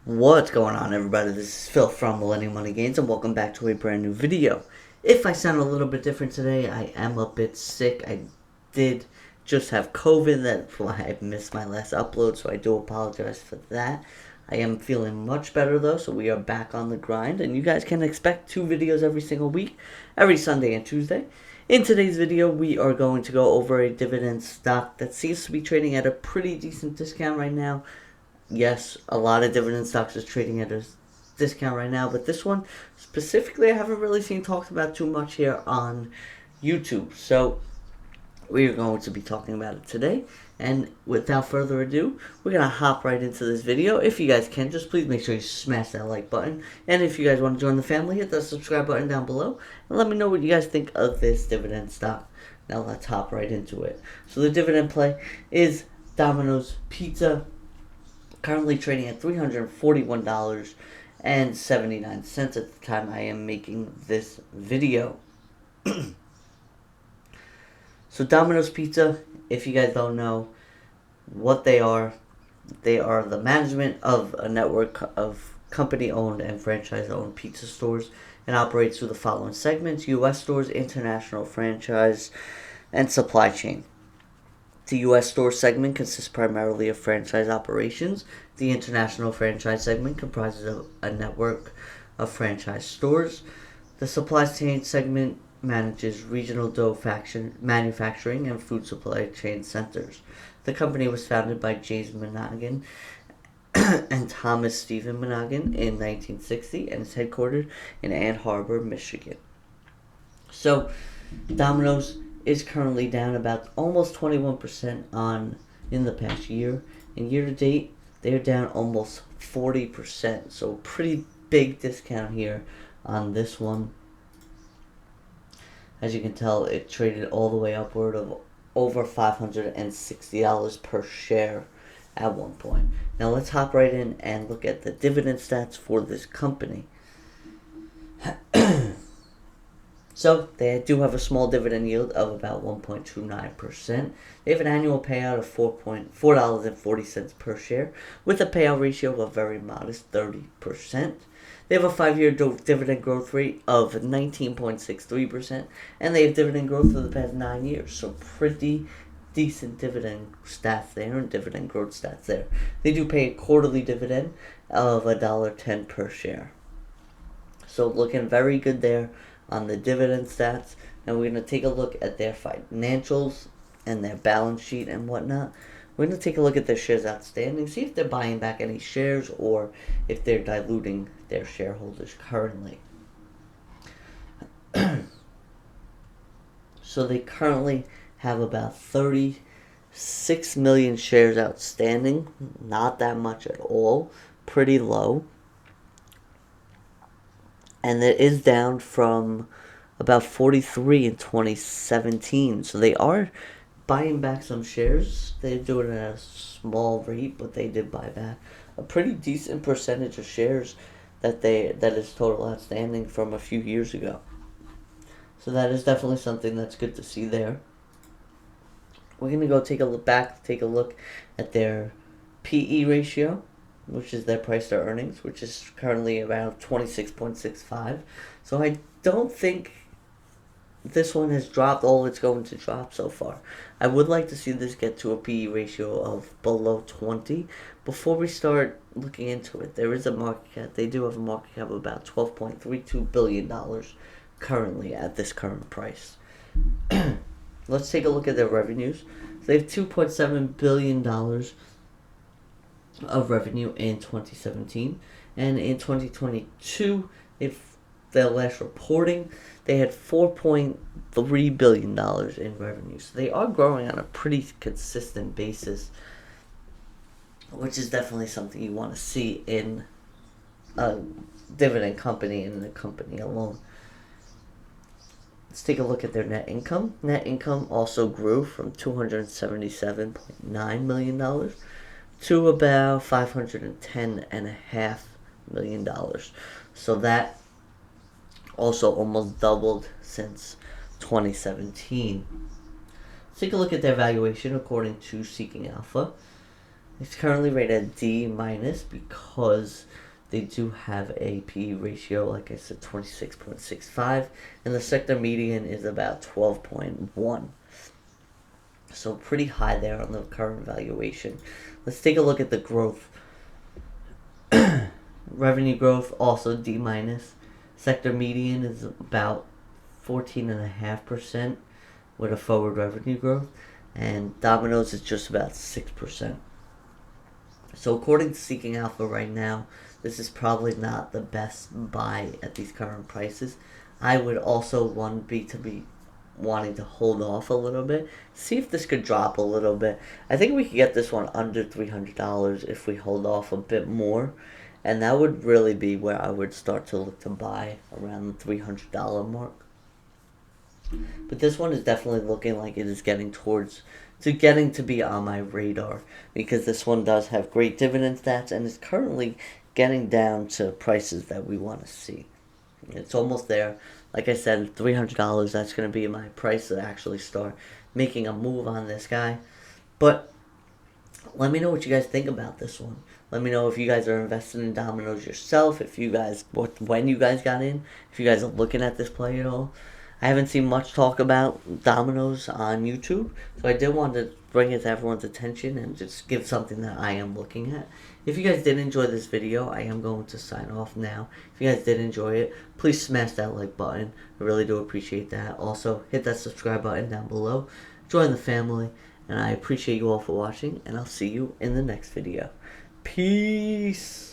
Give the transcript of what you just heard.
What's going on, everybody? This is Phil from Millennial Money Gains, and welcome back to a brand new video. If I sound a little bit different today, I am a bit sick. I did just have COVID. That's why I missed my last upload, so I do apologize for that. I am feeling much better, though, so we are back on the grind, and you guys can expect 2 videos every single week, every Sunday and Tuesday. In today's video, we are going to go over a dividend stock that seems to be trading at a pretty decent discount right now. Yes, a lot of dividend stocks is trading at a discount right now, but this one specifically I haven't really seen talked about too much here on YouTube. So we are going to be talking about it today. And without further ado, we're going to hop right into this video. If you guys can, just please make sure you smash that like button. And if you guys want to join the family, hit the subscribe button down below. And let me know what you guys think of this dividend stock. Now let's hop right into it. So the dividend play is Domino's Pizza, currently trading at $341.79 at the time I am making this video. So Domino's Pizza, if you guys don't know what they are the management of a network of company-owned and franchise-owned pizza stores, and operates through the following segments: U.S. stores, international franchise, and supply chain. The U.S. store segment consists primarily of franchise operations. The international franchise segment comprises of a network of franchise stores. The supply chain segment manages regional dough manufacturing and food supply chain centers. The company was founded by James Monaghan and Thomas Stephen Monaghan in 1960 and is headquartered in Ann Arbor, Michigan. So, Domino's is currently down about almost 21% in the past year, and year to date they're down almost 40%. So pretty big discount here on this one. As you can tell, it traded all the way upward of over $560 per share at one point. Now let's hop right in and look at the dividend stats for this company. So they do have a small dividend yield of about 1.29%. They have an annual payout of $4.40 per share, with a payout ratio of a very modest 30%. They have a 5-year dividend growth rate of 19.63%, and they have dividend growth for the past 9 years. So pretty decent dividend stats there and dividend growth stats there. They do pay a quarterly dividend of $1.10 per share. So looking very good there on the dividend stats. And we're going to take a look at their financials and their balance sheet and whatnot. We're going to take a look at their shares outstanding, see if they're buying back any shares or if they're diluting their shareholders currently. So they currently have about 36 million shares outstanding. Not that much at all. Pretty low. And it is down from about 43 in 2017. So they are buying back some shares. They're doing it at a small rate, but they did buy back a pretty decent percentage of shares that is total outstanding from a few years ago. So that is definitely something that's good to see there. We're gonna go take a look at their PE ratio, which is their price to earnings, which is currently around 26.65. So I don't think this one has dropped all it's going to drop so far. I would like to see this get to a PE ratio of below 20 before we start looking into it. There is a market cap. They do have a market cap of about $12.32 billion currently at this current price. Let's take a look at their revenues. So they have $2.7 billion of revenue in 2017, and in 2022, if their last reporting, they had $4.3 billion in revenue. So they are growing on a pretty consistent basis, which is definitely something you want to see in a dividend company and in a company alone. Let's take a look at their net income. Net income also grew from $277.9 million to about $510.5 million. So that also almost doubled since 2017. Let's take a look at their valuation according to Seeking Alpha. It's currently rated at D minus because they do have a PE ratio, like I said, 26.65, and the sector median is about 12.1. So pretty high there on the current valuation. Let's take a look at the growth. Revenue growth also D minus. Sector median is about 14.5% with a forward revenue growth, and Domino's is just about 6%. So according to Seeking Alpha right now, this is probably not the best buy at these current prices. I would also want to be wanting to hold off a little bit, see if this could drop a little bit. I think we could get this one under $300 if we hold off a bit more, and that would really be where I would start to look to buy, around the $300 mark. But this one is definitely looking like it is getting to be on my radar, because this one does have great dividend stats and is currently getting down to prices that we want to see. It's almost there. Like I said, $300, that's going to be my price to actually start making a move on this guy. But let me know what you guys think about this one. Let me know if you guys are invested in Domino's yourself, when you guys got in, if you guys are looking at this play at all. I haven't seen much talk about Domino's on YouTube, so I did want to bring it to everyone's attention and just give something that I am looking at. If you guys did enjoy this video, I am going to sign off now. If you guys did enjoy it, please smash that like button. I really do appreciate that. Also, hit that subscribe button down below. Join the family, and I appreciate you all for watching, and I'll see you in the next video. Peace!